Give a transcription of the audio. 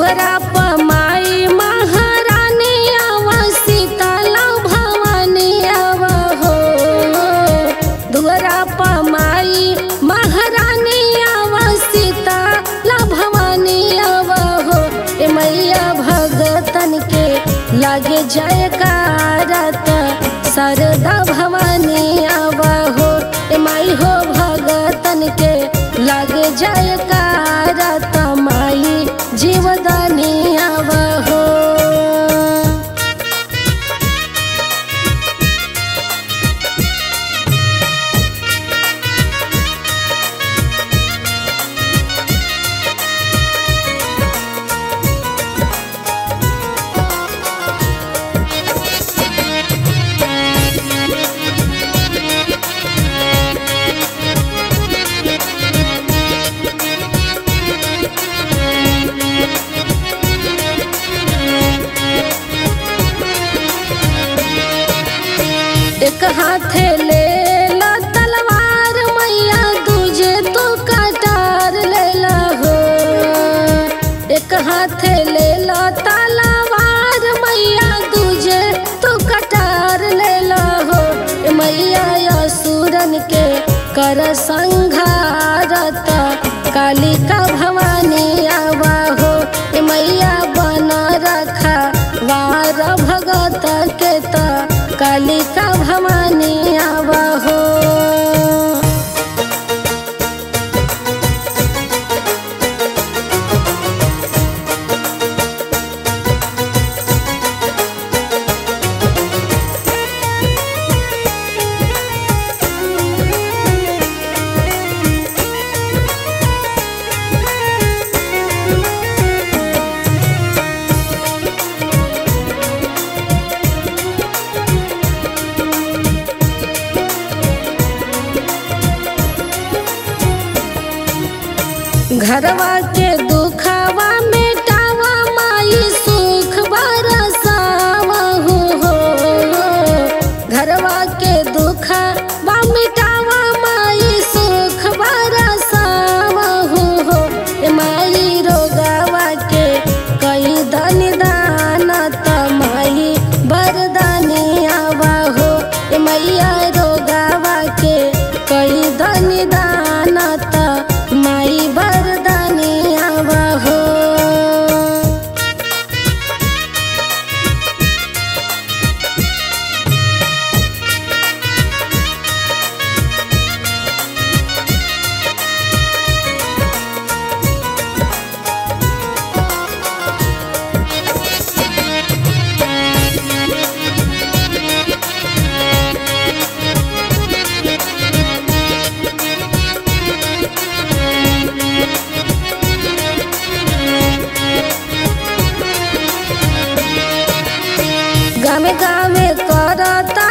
दुअरा पमाई महारानी आव शीतला भवानी आव हो। दुअरा पमाई महारानी आव शीतला भवानी आव हो। ए मैया भगतन के लागे जयकारत शारदा भवानी आव हो। ए माई हो भगतन के लागे जयकारत माई जीवदानी आव हो। एक हाथे ले ला तलवार मैया दूजे तो कटार ले ला हो। एक हाथे ले ला तलवार मैया दूजे तो कटार ले ला हो। ए मैया असुरन के कर संघारत कालिका भवानी आवा हो। ए मैया बन रखा वार भगत के त कालिका भवानी आवा हो। घरवा के दुखवा मिटावा माई सुख बरसावा हो। घरवा के दुखवा मिटावा माई सुख बरसावा हो। ए माई रोगावा के कई दनिदान त माई बरदानी आवा हो। ए मैया रोगावा के कई दनिदान त माई बरदानी आवा हो। गावे गावे करता